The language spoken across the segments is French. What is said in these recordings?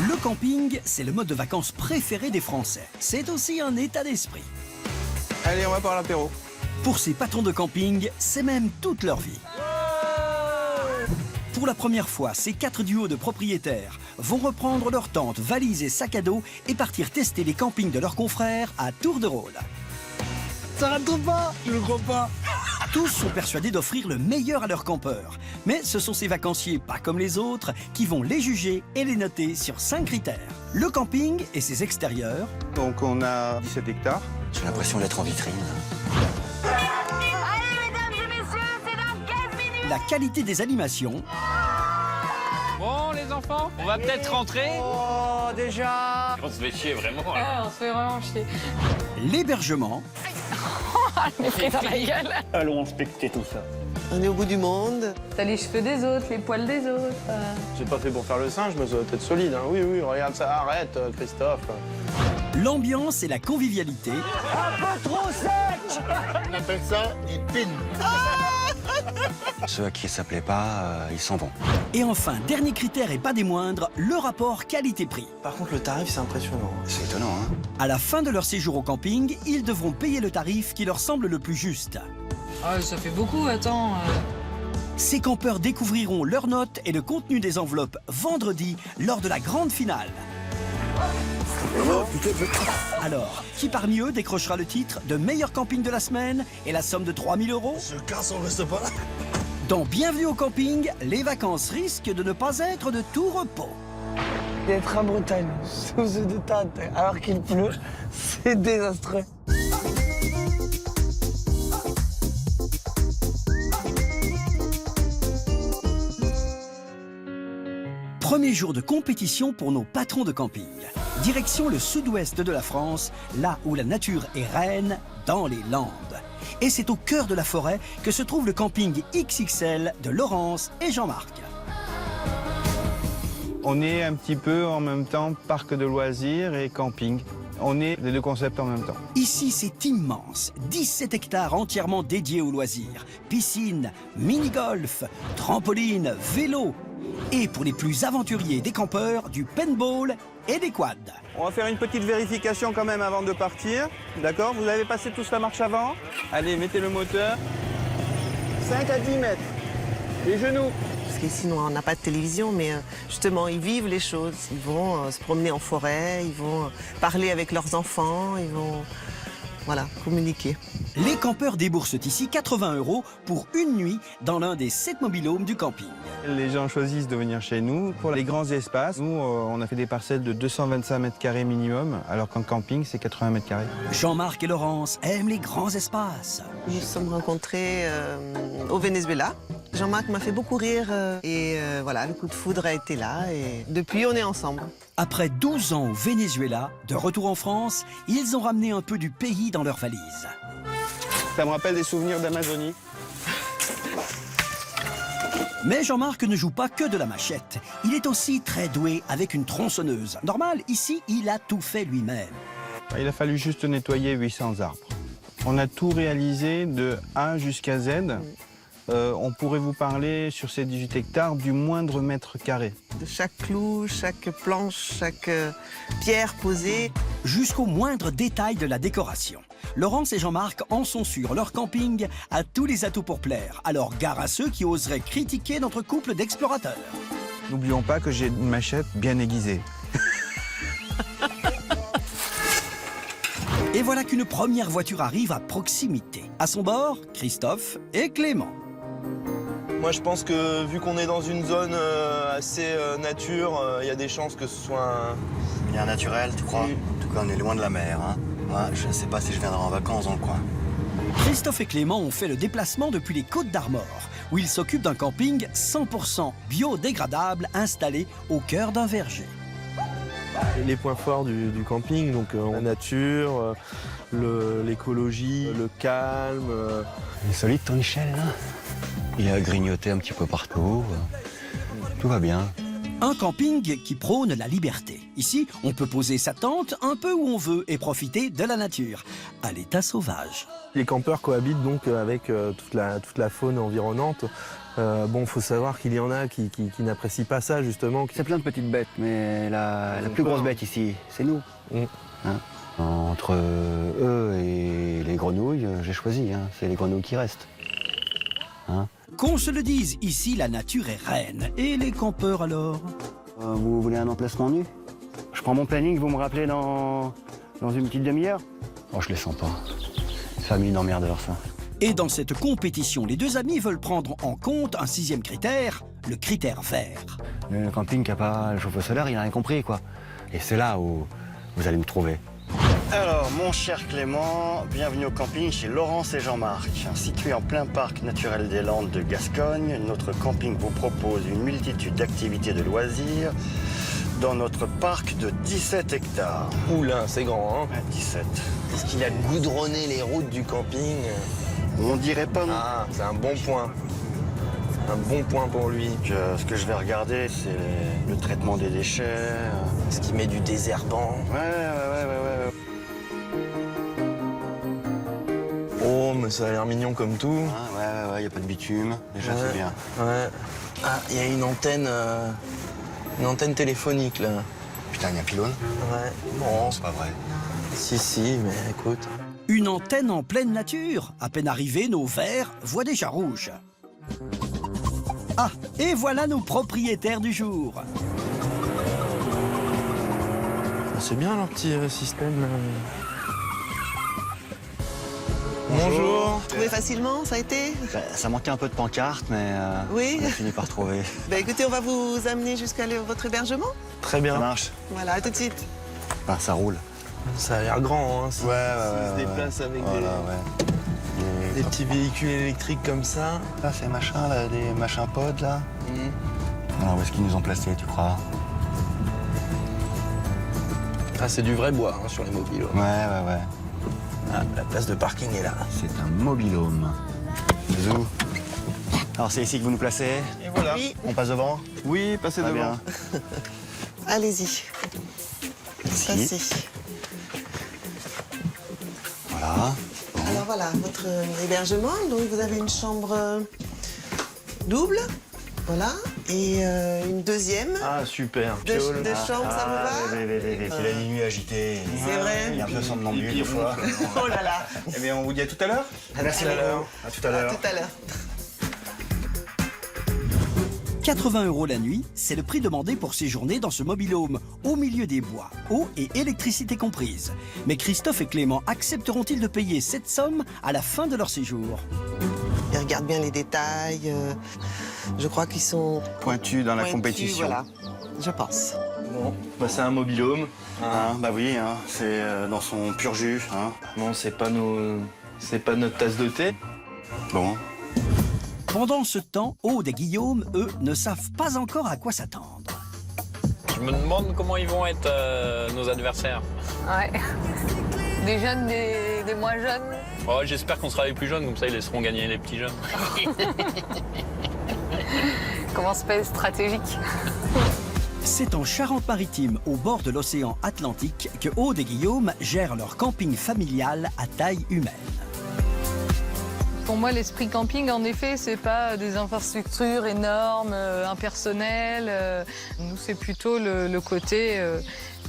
Le camping, c'est le mode de vacances préféré des Français. C'est aussi un état d'esprit. Allez, on va par l'apéro. Pour ces patrons de camping, c'est même toute leur vie. Pour la première fois, ces 4 duos de propriétaires vont reprendre leurs tentes, valises et sacs à dos et partir tester les campings de leurs confrères à tour de rôle. Ça rate pas, je ne crois pas. Tous sont persuadés d'offrir le meilleur à leurs campeurs. Mais ce sont ces vacanciers, pas comme les autres, qui vont les juger et les noter sur 5 critères. Le camping et ses extérieurs. Donc on a 17 hectares. J'ai l'impression d'être en vitrine. Allez, mesdames et messieurs, c'est dans 15 minutes. La qualité des animations. Bon, les enfants, on va peut-être rentrer. Oh, déjà. On se fait chier, vraiment. On se fait vraiment chier. L'hébergement. Mais pris dans la gueule. Allons inspecter tout ça. On est au bout du monde. T'as les cheveux des autres, les poils des autres. J'ai pas fait pour faire le singe, mais ça doit être solide. Hein. Oui, oui, regarde ça. Arrête, Christophe. L'ambiance et la convivialité. On appelle ça des pins. Ceux à qui ça plaît pas, ils s'en vont. Et enfin, dernier critère et pas des moindres, le rapport qualité-prix. Par contre, le tarif, c'est impressionnant. C'est étonnant, hein? À la fin de leur séjour au camping, ils devront payer le tarif qui leur semble le plus juste. Ah, ça fait beaucoup, attends. Ces campeurs découvriront leurs notes et le contenu des enveloppes vendredi lors de la grande finale. Alors, qui parmi eux décrochera le titre de meilleur camping de la semaine et la somme de 3 000 €? Ce casse, on reste pas là. Dans Bienvenue au camping, les vacances risquent de ne pas être de tout repos. D'être en Bretagne, sous une tente, alors qu'il pleut, c'est désastreux. Premier jour de compétition pour nos patrons de camping. Direction le sud-ouest de la France, là où la nature est reine, dans les Landes. Et c'est au cœur de la forêt que se trouve le camping XXL de Laurence et Jean-Marc. On est un petit peu en même temps parc de loisirs et camping. On est les deux concepts en même temps. Ici, c'est immense. 17 hectares entièrement dédiés aux loisirs. Piscine, mini-golf, trampoline, vélo. Et pour les plus aventuriers des campeurs, du paintball et des quads. On va faire une petite vérification quand même avant de partir. D'accord? Vous avez passé tous la marche avant? Allez, mettez le moteur. 5 à 10 mètres. Les genoux. Parce qu'ici, on n'a pas de télévision, mais justement, ils vivent les choses. Ils vont se promener en forêt, ils vont parler avec leurs enfants, ils vont, voilà, communiquer. Les campeurs déboursent ici 80 € pour une nuit dans l'un des 7 mobil-homes du camping. Les gens choisissent de venir chez nous. Pour les grands espaces, nous, on a fait des parcelles de 225 mètres carrés minimum, alors qu'en camping, c'est 80 mètres carrés. Jean-Marc et Laurence aiment les grands espaces. Nous nous sommes rencontrés au Venezuela. Jean-Marc m'a fait beaucoup rire et voilà, le coup de foudre a été là et depuis, on est ensemble. Après 12 ans au Venezuela, de retour en France, ils ont ramené un peu du pays dans leurs valises. Ça me rappelle des souvenirs d'Amazonie. Mais Jean-Marc ne joue pas que de la machette. Il est aussi très doué avec une tronçonneuse. Normal, ici, il a tout fait lui-même. Il a fallu juste nettoyer 800 arbres. On a tout réalisé de A jusqu'à Z. On pourrait vous parler sur ces 18 hectares du moindre mètre carré. De chaque clou, chaque planche, chaque pierre posée. Jusqu'au moindre détail de la décoration. Laurence et Jean-Marc en sont sûrs, leur camping a tous les atouts pour plaire. Alors gare à ceux qui oseraient critiquer notre couple d'explorateurs. N'oublions pas que j'ai une machette bien aiguisée. Et voilà qu'une première voiture arrive à proximité. À son bord, Christophe et Clément. Moi, je pense que vu qu'on est dans une zone assez nature, il y a des chances que ce soit un... Bien naturel, tu crois? Oui. En tout cas, on est loin de la mer, hein. Ouais, je ne sais pas si je viendrai en vacances dans le coin. Christophe et Clément ont fait le déplacement depuis les Côtes d'Armor, où ils s'occupent d'un camping 100% biodégradable installé au cœur d'un verger. Les points forts du camping, donc la nature, l'écologie, le calme. Il est solide ton Michel, là? Il a grignoté un petit peu partout. Tout va bien. Un camping qui prône la liberté. Ici, on peut poser sa tente un peu où on veut et profiter de la nature, à l'état sauvage. Les campeurs cohabitent donc avec toute la faune environnante. Bon, faut savoir qu'il y en a qui n'apprécient pas ça, justement. C'est plein de petites bêtes, mais la plus grosse bête ici, c'est nous. Hein? Entre eux et les grenouilles, j'ai choisi, hein. C'est les grenouilles qui restent. Hein? Qu'on se le dise, ici la nature est reine. Et les campeurs alors? Vous voulez un emplacement nu? Je prends mon planning, vous me rappelez dans une petite demi-heure? Oh, je les sens pas. Famille d'emmerdeurs, ça. Et dans cette compétition, les deux amis veulent prendre en compte un 6e critère, le critère vert. Le camping qui n'a pas le chauffe-eau solaire, il n'a rien compris, quoi. Et c'est là où vous allez me trouver. Alors, mon cher Clément, bienvenue au camping chez Laurence et Jean-Marc. Situé en plein parc naturel des Landes de Gascogne, notre camping vous propose une multitude d'activités de loisirs dans notre parc de 17 hectares. Oula, c'est grand, hein. Ouais, 17. Est-ce qu'il a goudronné les routes du camping? On dirait pas non. Ah, c'est un bon point. Un bon point pour lui. Ce que je vais regarder, c'est le traitement des déchets. Est-ce qu'il met du désherbant? Ouais. Oh, mais ça a l'air mignon comme tout. Ah, ouais, y a pas de bitume. Déjà, c'est bien. Ouais. Ah, il y a une antenne téléphonique, là. Putain, il y a un pylône? Ouais. Bon, C'est pas vrai. si, mais écoute. Une antenne en pleine nature. À peine arrivés, nos verts voient déjà rouge. Ah, et voilà nos propriétaires du jour. C'est bien leur petit système. Bonjour. Trouvez facilement, ça a été? Ça manquait un peu de pancarte, mais Oui. on a fini par trouver. Écoutez, on va vous amener jusqu'à votre hébergement. Très bien. Ça marche. Voilà, à tout de suite. Enfin, ça roule. Ça a l'air grand, hein. Ouais. Se déplace avec des petits véhicules électriques comme ça. Là, ces machins, là, des machins pods, là. Alors, où est-ce qu'ils nous ont placés, tu crois? Ah, c'est du vrai bois, hein, sur les mobiles. Ouais. Ah, la place de parking est là. C'est un mobilhome. Bisous. Alors, c'est ici que vous nous placez? Et voilà. Oui, On passe devant? Oui, passez Très devant. bien. allez-y. Passez. Voilà. Alors voilà, votre hébergement. Donc vous avez une chambre double, voilà, et une deuxième. Ah, super. Deux chambres, ça vous va? C'est la nuit agitée. C'est vrai? Il y a un peu somnambule des fois. Oh là là. Eh bien, on vous dit à tout à l'heure. Merci tout à l'heure. beaucoup. À tout à À l'heure. tout à l'heure. 80 € la nuit, c'est le prix demandé pour séjourner dans ce mobilhome, au milieu des bois, eau et électricité comprises. Mais Christophe et Clément accepteront-ils de payer cette somme à la fin de leur séjour? Ils regardent bien les détails. Je crois qu'ils sont Pointu dans la pointus, compétition. Voilà, je pense. Bon, bah, c'est un mobilhome. Hein, bah oui, hein, c'est dans son pur jus. Hein. Bon, c'est pas notre tasse de thé. Bon. Pendant ce temps, Aude et Guillaume, eux, ne savent pas encore à quoi s'attendre. Je me demande comment ils vont être nos adversaires. Ouais. Des jeunes, des moins jeunes. Oh, j'espère qu'on sera les plus jeunes, comme ça ils laisseront gagner les petits jeunes. Comment se fait stratégique? C'est en Charente-Maritime, au bord de l'océan Atlantique, que Aude et Guillaume gèrent leur camping familial à taille humaine. Pour moi, l'esprit camping, en effet, c'est pas des infrastructures énormes, impersonnelles. Nous, c'est plutôt le côté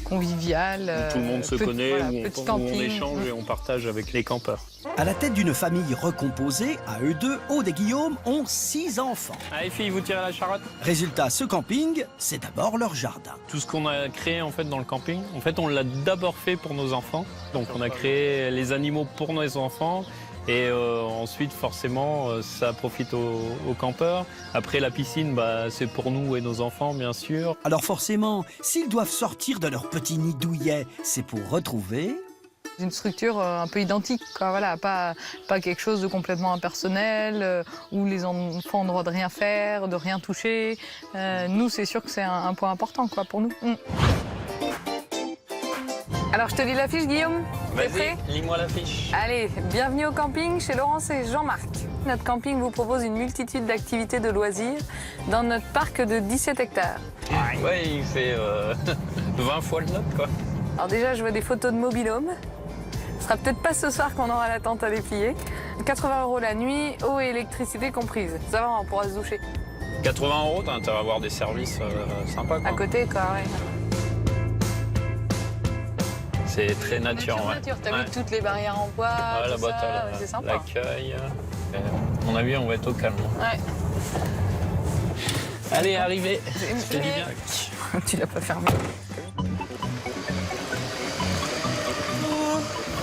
convivial. Tout le monde se connaît, voilà, où petit on camping. échange et on partage avec les campeurs. À la tête d'une famille recomposée, à eux deux, Aude et Guillaume ont 6 enfants. Allez filles, vous tirez la charrette. Résultat, ce camping, c'est d'abord leur jardin. Tout ce qu'on a créé en fait dans le camping, en fait on l'a d'abord fait pour nos enfants. Donc on a créé les animaux pour nos enfants. Et ensuite, forcément, ça profite aux campeurs. Après, la piscine, bah, c'est pour nous et nos enfants, bien sûr. Alors forcément, s'ils doivent sortir de leur petit nid douillet, c'est pour retrouver... Une structure un peu identique, quoi. Voilà, pas quelque chose de complètement impersonnel, où les enfants ont le droit de rien faire, de rien toucher. Nous, c'est sûr que c'est un point important, quoi, pour nous. Alors, je te lis la fiche, Guillaume? T'es prêt? Vas-y, lis-moi la fiche. Allez, bienvenue au camping chez Laurence et Jean-Marc. Notre camping vous propose une multitude d'activités de loisirs dans notre parc de 17 hectares. Ouais, il fait 20 fois le nôtre, quoi. Alors déjà, je veux des photos de mobilhome. Ce sera peut-être pas ce soir qu'on aura la tente à déplier. 80 € la nuit, eau et électricité comprises. Ça va, on pourra se doucher. 80 €, t'as intérêt à avoir des services sympas, quoi. À côté, quoi, ouais. C'est très nature, ouais. Nature, t'as Ouais. vu toutes les barrières en bois, Ouais, tout la boîte ça, à c'est sympa. l'accueil. À mon avis, on va être au calme. Ouais. Allez, arrivez. C'est Ça fait du bien. Tu l'as pas fermé.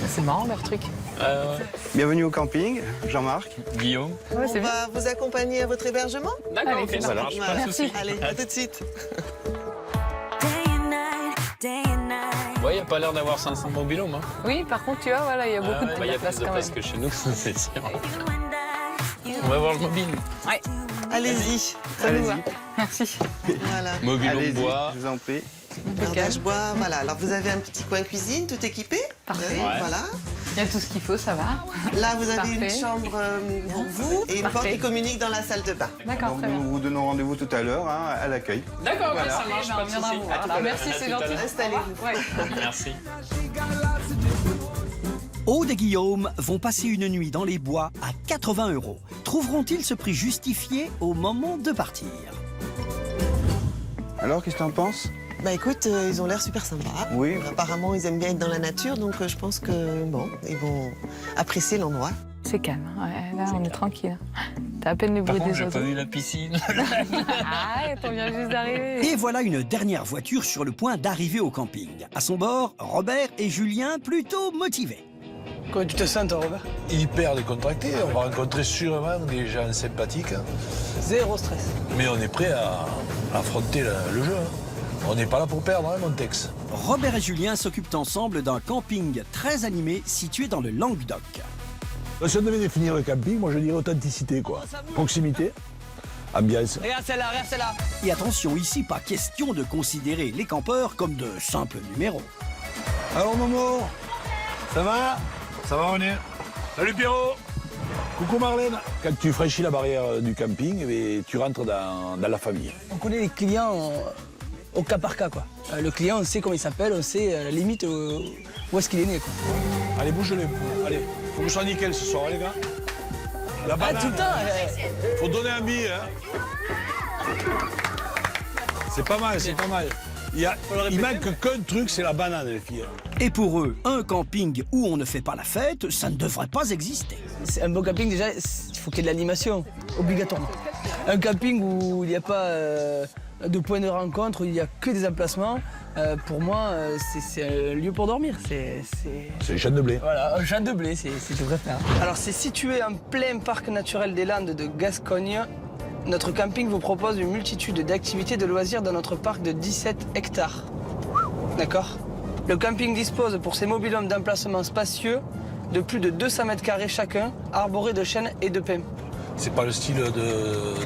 C'est marrant leur truc. Bienvenue au camping, Jean-Marc. Guillaume. Ouais, On c'est bien. va vous accompagner à votre hébergement. D'accord, Allez, ok, c'est ça parti. marche, pas de Merci. souci. Allez, à tout de suite. Ouais, il n'y a pas l'air d'avoir 500 mobilhomes. Hein. Oui, par contre, tu vois, voilà, il y a beaucoup Ah ouais, il y de a place plus de quand place même. que chez nous, c'est sûr. On va voir le mobile. Ouais, Allez-y. ça nous Allez-y. va. Merci. Voilà. Mobilhome Allez-y, bois. je vous en prie. Bardage bois, voilà. Alors vous avez un petit coin cuisine, tout équipé. Parfait. Oui, Ouais. Voilà. Il y a tout ce qu'il faut, ça va. Là, vous avez une Parfait. chambre pour vous et une porte Parfait. qui communique dans la salle de bain. D'accord, Donc très bien. nous vous donnons rendez-vous tout à l'heure hein, à l'accueil. D'accord, Voilà. ça marche, Ben, pas on de viendra souci. vous voir. À tout à Alors, l'heure. merci, À c'est tout à gentil. l'heure. Installez-vous. Ouais. Merci. Aude et Guillaume vont passer une nuit dans les bois à 80 €. Trouveront-ils ce prix justifié au moment de partir? Alors, qu'est-ce que tu en penses? Bah écoute, ils ont l'air super sympas. Oui. Apparemment, ils aiment bien être dans la nature, donc je pense que bon, ils vont apprécier l'endroit. C'est calme. Ouais, là, on est tranquille. T'as à peine les Par bruits contre, des j'ai pas oiseaux. vu la piscine. Arrête, on vient juste d'arriver. Et voilà une dernière voiture sur le point d'arriver au camping. À son bord, Robert et Julien plutôt motivés. Comment tu te sens, toi, Robert? Hyper décontracté. On va rencontrer sûrement des gens sympathiques. Zéro stress. Mais on est prêt à affronter le jeu. Hein. On n'est pas là pour perdre, hein, Montex. Robert et Julien s'occupent ensemble d'un camping très animé situé dans le Languedoc. Si on devait définir le camping, moi je dirais authenticité, quoi. Proximité, ambiance. Regarde celle-là, regarde celle-là. Et attention, ici, pas question de considérer les campeurs comme de simples numéros. Alors Momo, ça va? Ça va, on est. Salut Pierrot. Coucou Marlène. Quand tu franchis la barrière du camping, eh, tu rentres dans la famille. On connaît les clients au cas par cas, quoi. Le client, on sait comment il s'appelle, on sait à la limite où est-ce qu'il est né, quoi. Allez, bouge-les. Allez, faut que ce soit nickel ce soir, les gars. La Ah, banane. tout le temps Faut donner un billet, hein. C'est pas mal, c'est pas mal. Il manque qu'un truc, c'est la banane, les filles. Et pour eux, un camping où on ne fait pas la fête, ça ne devrait pas exister. C'est un bon camping, déjà, il faut qu'il y ait de l'animation, obligatoirement. Un camping où il n'y a pas de point de rencontre, où il n'y a que des emplacements, pour moi, c'est un lieu pour dormir. C'est le champ de blé. Voilà, un champ de blé, c'est tout vrai faire. Alors, c'est situé en plein parc naturel des Landes de Gascogne. Notre camping vous propose une multitude d'activités de loisirs dans notre parc de 17 hectares. D'accord? Le camping dispose pour ses mobilhomes d'emplacements spacieux de plus de 200 mètres carrés chacun, arborés de chênes et de pins. C'est pas le style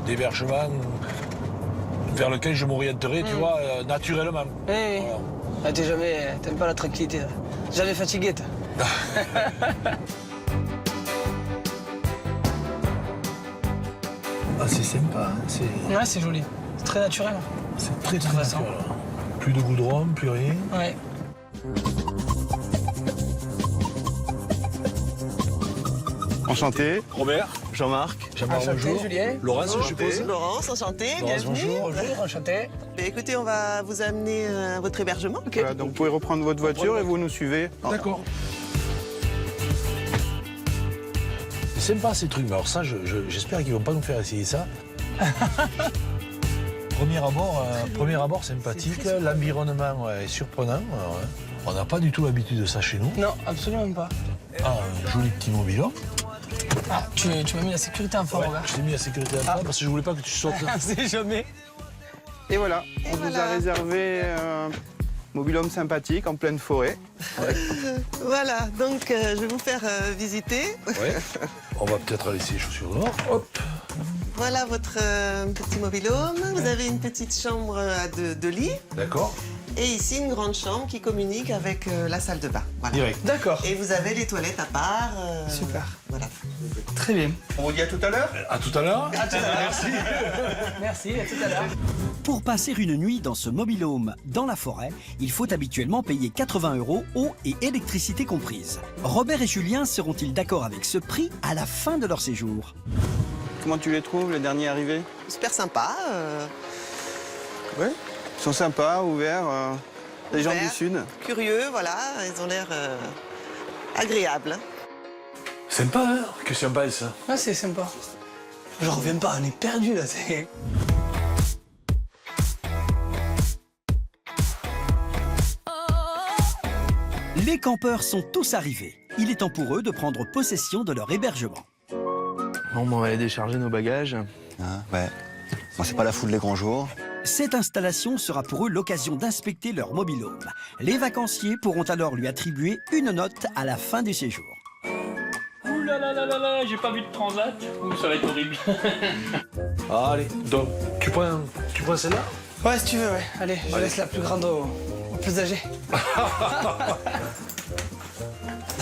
d'hébergement vers lequel je m'orienterai, tu vois, naturellement. Oui, oui. T'aimes pas la tranquillité. Là. Jamais fatigué, toi. Ah, c'est sympa, hein, Ouais, c'est joli. C'est très naturel. c'est très toute façon. naturel. Plus de goudron, plus rien. Ouais. Enchanté, Robert, Jean-Marc. Jean-Marc, Enchanté, bonjour. Julien. Laurence, je suppose. Laurence, enchantée, Laurence, bienvenue. bonjour. Bonjour, enchanté. Eh, écoutez, on va vous amener à votre hébergement. Voilà, donc vous pouvez reprendre votre voiture et vous nous suivez. D'accord. C'est sympa ces trucs, mais alors ça, j'espère qu'ils vont pas nous faire essayer ça. Premier abord sympathique, l'environnement est surprenant. Ouais. On n'a pas du tout l'habitude de ça chez nous. Non, absolument pas. Ah, un joli petit mobilhome. Ah, tu m'as mis la sécurité en fond, Ouais, Robert. je t'ai mis la sécurité à toi parce que je voulais pas que tu sautes. On sait jamais. Et voilà, on vous a voilà. réservé un mobilhome sympathique en pleine forêt. Voilà, donc je vais vous faire visiter. Ouais. On va peut-être laisser les chaussures dehors. Hop. Voilà votre petit mobilhome. Vous avez une petite chambre à deux lits. D'accord. Et ici, une grande chambre qui communique avec la salle de bain. Voilà. Direct. D'accord. Et vous avez les toilettes à part. Super. Voilà. Très bien. On vous dit à tout à l'heure? À tout à l'heure. À tout à l'heure. Merci. Merci, à tout à l'heure. Pour passer une nuit dans ce mobil-home dans la forêt, il faut habituellement payer 80 € eau et électricité comprises. Robert et Julien seront-ils d'accord avec ce prix à la fin de leur séjour? Comment tu les trouves, les derniers arrivés? Super sympa. Ouais. Ils sont sympas, ouverts. Les gens du Ouverts, Sud. Curieux, voilà. Ils ont l'air agréables. Sympa, hein? Que sympa, ça. Ah, c'est sympa. Je reviens pas, on est perdu là. Les campeurs sont tous arrivés. Il est temps pour eux de prendre possession de leur hébergement. Bon, on va aller décharger nos bagages. Ah, ouais. Bon, c'est pas la foule des grands jours. Cette installation sera pour eux l'occasion d'inspecter leur mobil-home. Les vacanciers pourront alors lui attribuer une note à la fin du séjour. Ouh là là là là là, j'ai pas vu de transat. Ouh, ça va être horrible. Allez, donc, tu prends celle-là? Ouais, si tu veux, ouais. Allez, je laisse la plus grande au plus âgé. Ah,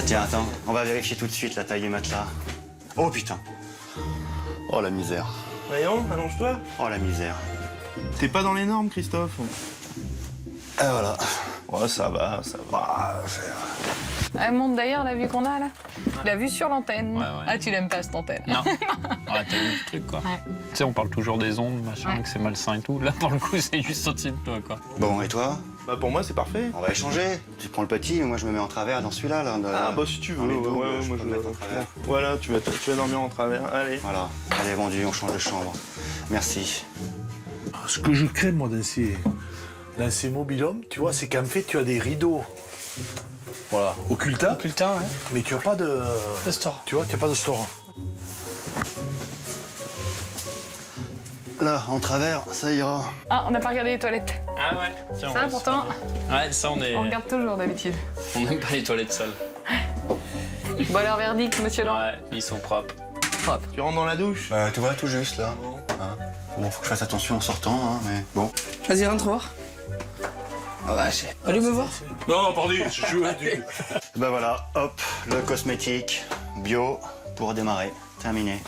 tiens, attends, on va vérifier tout de suite la taille du matelas. Oh putain. Oh la misère. Voyons, allonge-toi. Oh la misère. T'es pas dans les normes, Christophe? Et voilà. Ouais, ça va, ça va. Elle montre d'ailleurs la vue qu'on a là. La vue sur l'antenne. Ouais. Ah, tu l'aimes pas cette antenne? Non. Ouais, t'as vu le truc, quoi. Ouais. Tu sais, on parle toujours des ondes, machin, Ouais. que c'est malsain et tout. Là, pour le coup, c'est juste au-dessus de toi, quoi. Bon, et toi? Bah pour moi, c'est parfait. On va échanger. Tu prends le petit et moi je me mets en travers dans celui-là. Là, Ah bah si tu veux, dans les ouais, doubles, ouais, je moi peux je me mettre en travers. Voilà, tu vas dormir en travers. Allez. Voilà, allez, vendu, on change de chambre. Merci. Ce que je crains, moi, dans ces mobil-homes, tu vois, c'est qu'en fait, tu as des rideaux. Voilà, occultants, Putain, ouais. mais tu n'as pas de... Le store. Tu vois, tu n'as pas de store. Là, en travers, ça ira. Ah, on n'a pas regardé les toilettes. Ah ouais. Tiens, Ça, pourtant, Ouais, ça, on est... on regarde toujours d'habitude. On n'aime pas les toilettes sales. Bon alors, verdict, monsieur Laurent. Ouais, ils sont propres. Tu rentres dans la douche? Tu vois, tout juste là. Hein. Bon, faut que je fasse attention en sortant, hein, mais bon. Vas-y, rentre voir. Oh vache. Allez me voir. Non, pardon, je joue à du... Ben voilà, hop, le cosmétique, bio, pour démarrer. Terminé.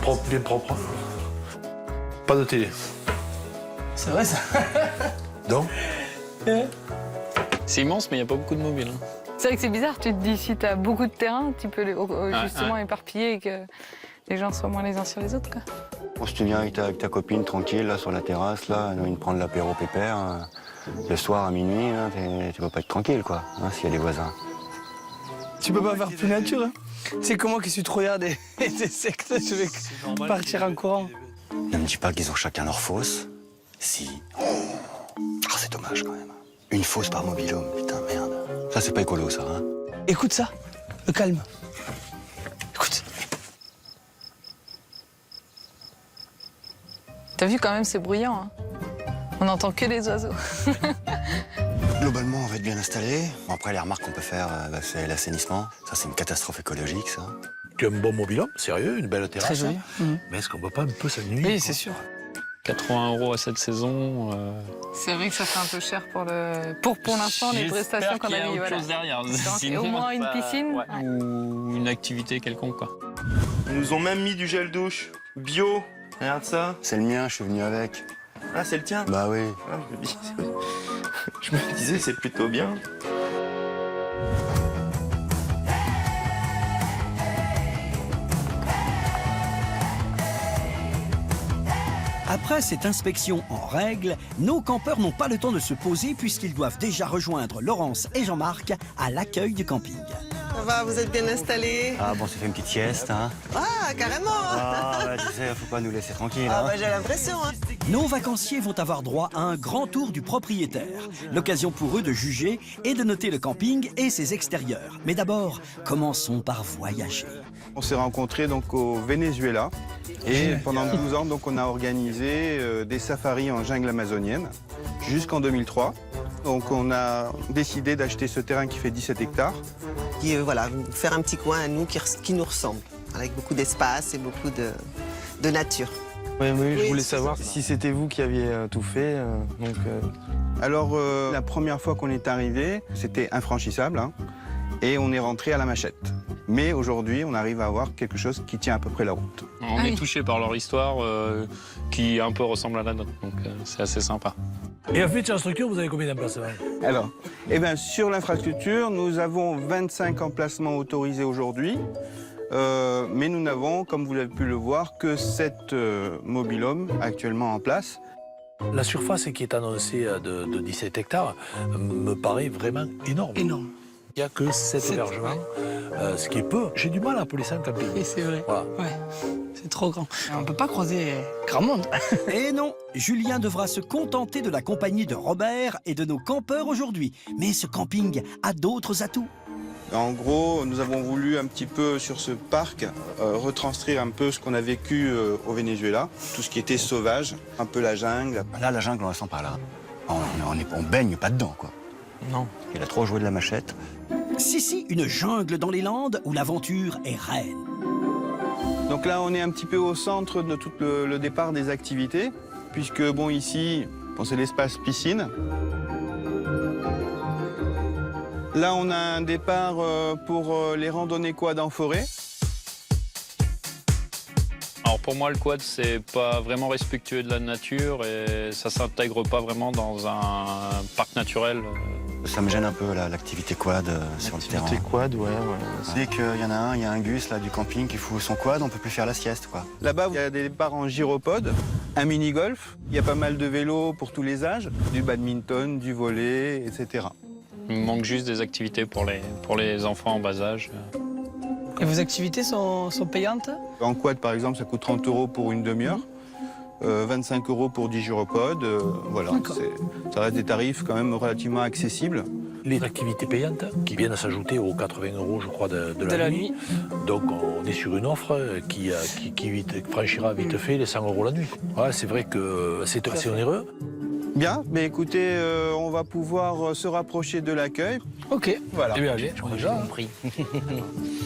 Propre, bien propre. Pas de télé. C'est vrai ça. Donc, C'est immense, mais il n'y a pas beaucoup de mobiles. Hein. C'est vrai que c'est bizarre, tu te dis si t'as beaucoup de terrain, tu peux justement éparpiller et que les gens soient moins les uns sur les autres, quoi. Bon, si tu viens avec ta copine tranquille, là, sur la terrasse, là, elle vient de prendre l'apéro pépère, le soir à minuit, là, tu vas pas être tranquille, quoi, hein, s'il y a des voisins. Tu peux pas faire plus nature, hein. C'est que moi qui suis trop des sectes, je vais partir en courant. Ne me dis pas qu'ils ont chacun leur fosse. Si. Oh, c'est dommage, quand même. Une fosse par mobil-home, putain, merde. Ça, c'est pas écolo, ça, hein. Écoute ça, le calme. Écoute. T'as vu quand même, c'est bruyant, hein. On n'entend que les oiseaux. Globalement, on va être bien installé. Bon, après, les remarques qu'on peut faire, c'est l'assainissement. Ça, c'est une catastrophe écologique, ça. tu as un bon mobil-home, sérieux, une belle terrasse. Très joli. Mais est-ce qu'on peut pas un peu s'ennuyer? Oui, c'est sûr. 80 € à cette saison. C'est vrai que ça fait un peu cher pour l'instant les prestations qu'on a mis. vues. Voilà. Chose derrière. Sinon, au moins une piscine. Ouais. Ou une activité quelconque, quoi. Ils nous ont même mis du gel douche bio. Regarde ça. C'est le mien, je suis venu avec. Ah, c'est le tien? Bah oui. Ah, je me disais, c'est plutôt bien. Après cette inspection en règle, nos campeurs n'ont pas le temps de se poser puisqu'ils doivent déjà rejoindre Laurence et Jean-Marc à l'accueil du camping. Ça va, vous êtes bien installés? Ah bon, ça fait une petite sieste, hein. Ah, carrément. Ah, bah, tu sais, faut pas nous laisser tranquilles, Ah, hein. bah, j'ai l'impression. Hein. Nos vacanciers vont avoir droit à un grand tour du propriétaire. L'occasion pour eux de juger et de noter le camping et ses extérieurs. Mais d'abord, commençons par voyager. On s'est rencontrés donc au Venezuela et pendant 12 ans donc on a organisé des safaris en jungle amazonienne jusqu'en 2003. Donc on a décidé d'acheter ce terrain qui fait 17 hectares. Qui, voilà, faire un petit coin à nous qui nous ressemble, avec beaucoup d'espace et beaucoup de nature. Oui, je Oui, voulais c'est savoir ça. si c'était vous qui aviez tout fait. Alors, la première fois qu'on est arrivé, c'était infranchissable, hein, et on est rentré à la machette. Mais aujourd'hui, on arrive à avoir quelque chose qui tient à peu près la route. On est touché par leur histoire qui un peu ressemble à la nôtre, donc c'est assez sympa. Et en fait, sur la structure, vous avez combien d'emplacements? Alors, sur l'infrastructure, nous avons 25 emplacements autorisés aujourd'hui, mais nous n'avons, comme vous avez pu le voir, que 7 mobil-homes actuellement en place. La surface qui est annoncée de 17 hectares me paraît vraiment énorme. Énorme. Il n'y a que 7 hébergements, ce qui est peu. J'ai du mal à appeler ça un camping. Et c'est vrai. Voilà. Ouais. C'est trop grand. On peut pas croiser grand monde. Et non, Julien devra se contenter de la compagnie de Robert et de nos campeurs aujourd'hui. Mais ce camping a d'autres atouts. En gros, nous avons voulu un petit peu sur ce parc retranscrire un peu ce qu'on a vécu au Venezuela, tout ce qui était sauvage, un peu la jungle. Là, la jungle, on la sent pas là. On baigne pas dedans, quoi. Non. Il a trop joué de la machette. Si, une jungle dans les Landes où l'aventure est reine. Donc là, on est un petit peu au centre de tout le départ des activités, puisque bon, ici, c'est l'espace piscine. Là, on a un départ pour les randonnées quad en forêt. Alors pour moi, le quad, c'est pas vraiment respectueux de la nature et ça s'intègre pas vraiment dans un parc naturel. Ça me gêne un peu, l'activité quad sur le terrain. L'activité quad, ouais. Dès qu'il y en a il y a un Gus là, du camping qui fout son quad, on peut plus faire la sieste, quoi. Là-bas, il y a des départs en gyropode, un mini-golf. Il y a pas mal de vélos pour tous les âges, du badminton, du volley, etc. Il manque juste des activités pour les enfants en bas âge. Et vos activités sont payantes? En quad, par exemple, ça coûte 30 € pour une demi-heure, 25 € pour 10 gyropodes. Voilà, ça reste des tarifs quand même relativement accessibles. Les activités payantes qui viennent à s'ajouter aux 80 €, je crois, de la nuit. Donc on est sur une offre qui franchira vite fait les 100 € la nuit. Ouais, c'est vrai que c'est assez onéreux. Bien, mais écoutez, on va pouvoir se rapprocher de l'accueil. Ok. Voilà. Eh bien, allez, on y va.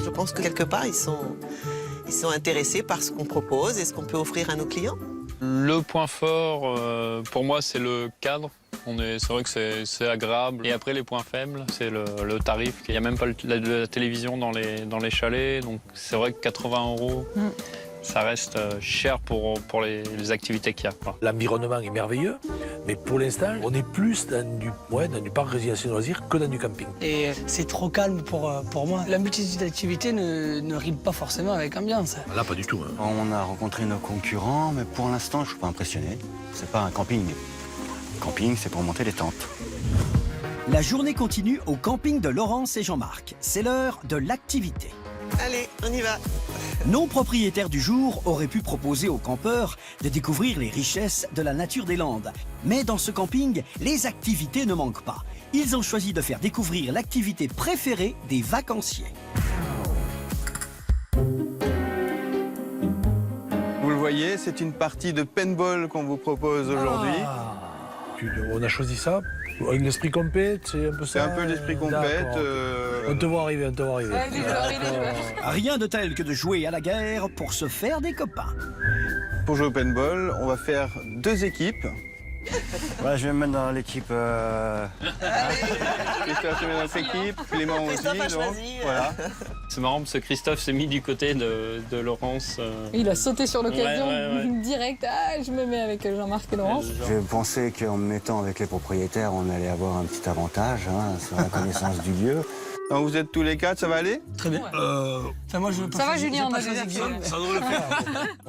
Je pense que quelque part, ils sont intéressés par ce qu'on propose et ce qu'on peut offrir à nos clients. Le point fort, pour moi, c'est le cadre. C'est vrai que c'est agréable. Et après, les points faibles, c'est le tarif. Il n'y a même pas la télévision dans les chalets. Donc, c'est vrai que 80 €, ça reste cher pour les activités qu'il y a. L'environnement est merveilleux, mais pour l'instant, on est plus dans du parc résidentiel de loisirs que dans du camping. Et c'est trop calme pour moi. La multitude d'activités ne rime pas forcément avec ambiance. Là, pas du tout. Hein. On a rencontré nos concurrents, mais pour l'instant, je suis pas impressionné. C'est pas un camping. Le camping, c'est pour monter les tentes. La journée continue au camping de Laurence et Jean-Marc. C'est l'heure de l'activité. Allez, on y va. Nos propriétaires du jour auraient pu proposer aux campeurs de découvrir les richesses de la nature des Landes. Mais dans ce camping, les activités ne manquent pas. Ils ont choisi de faire découvrir l'activité préférée des vacanciers. Vous le voyez, c'est une partie de paintball qu'on vous propose aujourd'hui. On a choisi ça. L'esprit compète, c'est un peu ça. C'est un peu l'esprit compète. On te voit arriver. Rien de tel que de jouer à la guerre pour se faire des copains. Pour jouer au paintball, on va faire 2 équipes. Voilà, je vais me mettre dans l'équipe. Christophe se met dans notre équipe, Clément aussi. Christophe a donc, choisi. voilà. C'est marrant parce que Christophe s'est mis du côté de Laurence. Il a sauté sur l'occasion Ouais. direct. Ah, je me mets avec Jean-Marc et Laurence. Je pensais qu'en me mettant avec les propriétaires, on allait avoir un petit avantage sur la connaissance du lieu. Donc vous êtes tous les 4, ça va aller? Très bien. Enfin, moi, Ça va, Julien, on a choisi déjà Guillaume. Ça devrait le faire.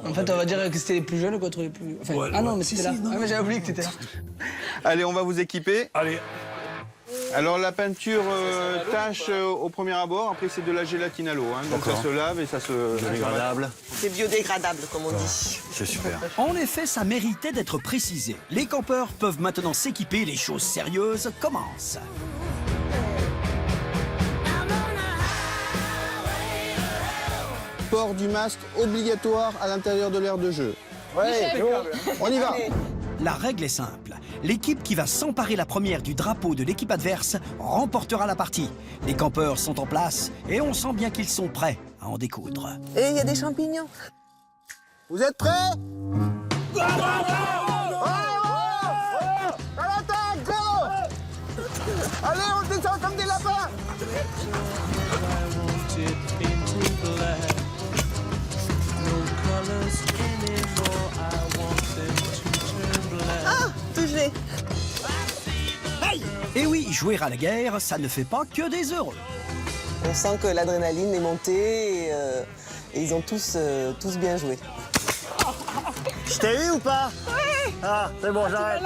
En fait, on va dire que c'était les plus jeunes contre les plus... Enfin, Ouais, non, ouais. mais c'était là. Ah, mais j'avais oublié que t'étais là. Allez, on va vous équiper. Allez. Alors la peinture tache au premier abord, après c'est de la gélatine à l'eau. Hein, donc ça se lave et ça se... Dégradable. C'est biodégradable, comme on dit. C'est super. En effet, ça méritait d'être précisé. Les campeurs peuvent maintenant s'équiper, les choses sérieuses commencent. Port du masque obligatoire à l'intérieur de l'aire de jeu. Ouais, on y va. La règle est simple. L'équipe qui va s'emparer la première du drapeau de l'équipe adverse remportera la partie. Les campeurs sont en place et on sent bien qu'ils sont prêts à en découdre. Et il y a des champignons. Vous êtes prêts? À l'attaque, go! Allez, on descend comme des lapins! Ah, touché. Et oui, jouer à la guerre, ça ne fait pas que des heureux. On sent que l'adrénaline est montée et ils ont tous bien joué. Je t'ai eu ou pas? Oui. Ah, c'est bon, j'arrête.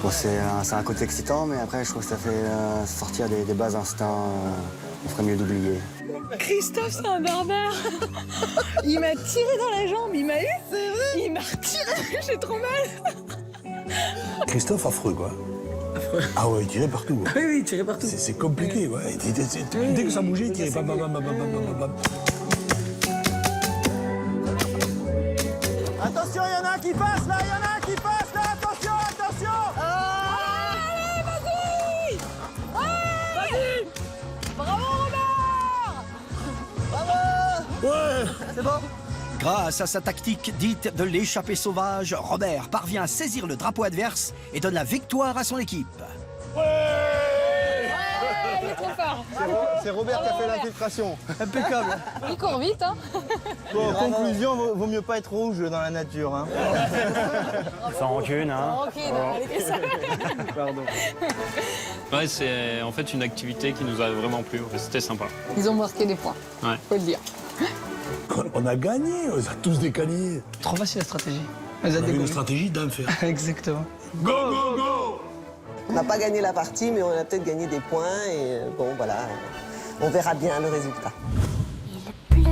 Bon, c'est un côté excitant, mais après, je trouve que ça fait sortir des bas instincts. On ferait mieux d'oublier. Christophe, c'est un barbare. Il m'a tiré dans la jambe, il m'a eu. C'est vrai. Il m'a retiré, j'ai trop mal. Christophe, affreux, quoi. Ah ouais, il tirait partout. Oui, oui, tiré partout. C'est compliqué, ouais. Dès que ça bougeait, il tirait bam, bam, bam, bam, bam, bam, bam. Attention, il y en a un qui passe là, il y en a un qui passe là, attention, attention! Allez, vas-y. Vas-y. Bravo, Robert. Ouais! C'est bon? Grâce à sa tactique dite de l'échappée sauvage, Robert parvient à saisir le drapeau adverse et donne la victoire à son équipe. Il est trop fort. C'est Robert qui a fait l'infiltration. Impeccable. Il court vite, hein. Bon, en conclusion, vaut mieux pas être rouge dans la nature. Hein. Sans rancune, hein? Tranquille, allez, ça. Pardon. Ouais, c'est en fait une activité qui nous a vraiment plu. C'était sympa. Ils ont marqué des points, Ouais. faut le dire. On a gagné, on a tous décalé. Trop facile la stratégie. On On a eu une stratégie d'enfer. Exactement. Go, go, go! On n'a pas gagné la partie, mais on a peut-être gagné des points et bon, voilà, on verra bien le résultat. Il pleut,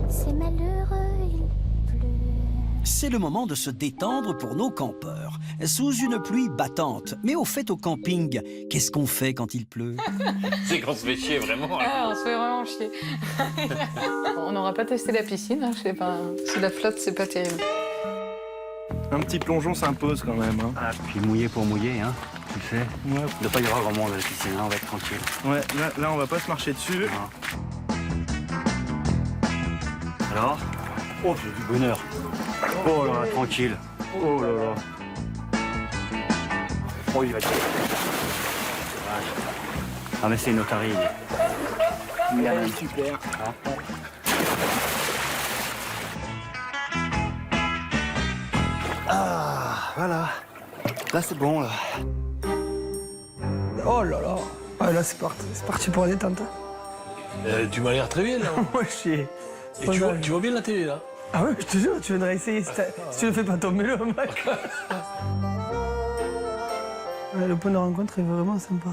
c'est malheureux, il pleut. C'est le moment de se détendre pour nos campeurs, sous une pluie battante. Mais au fait, au camping, qu'est-ce qu'on fait quand il pleut? C'est qu'on se fait chier vraiment. Ah, on se fait vraiment chier. On n'aura pas testé la piscine, hein, je sais pas. Si la flotte, c'est pas terrible. Un petit plongeon s'impose quand même. Hein. Ah, puis mouiller pour mouiller, hein, tu sais. Ouais. Il ne doit pas y avoir grand monde à la piscine, hein, on va être tranquille. Ouais, là, on va pas se marcher dessus. Alors? Oh, j'ai du bonheur. Oh là là, tranquille. Oh là là. Oh, il va être... Ah, mais c'est une otarie. Super. Ah, voilà. Là, c'est bon, là. Oh là là. Ah, là, c'est parti pour la détente. Tu m'as l'air très bien, là. Moi, je suis... Et tu vois bien la télé, là? Ah ouais, je te jure, tu viendrais essayer. Si tu le fais pas tomber, le mec. Ouais, le point de rencontre est vraiment sympa.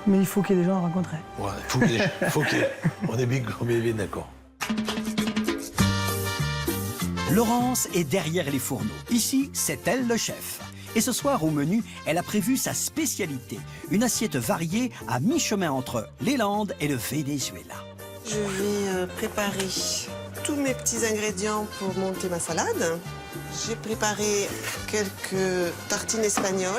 Mais il faut qu'il y ait des gens à rencontrer. Ouais, faut qu'il y ait... On est bien d'accord. Laurence est derrière les fourneaux. Ici, c'est elle le chef. Et ce soir, au menu, elle a prévu sa spécialité. Une assiette variée à mi-chemin entre les Landes et le Venezuela. Je vais préparer tous mes petits ingrédients pour monter ma salade. J'ai préparé quelques tartines espagnoles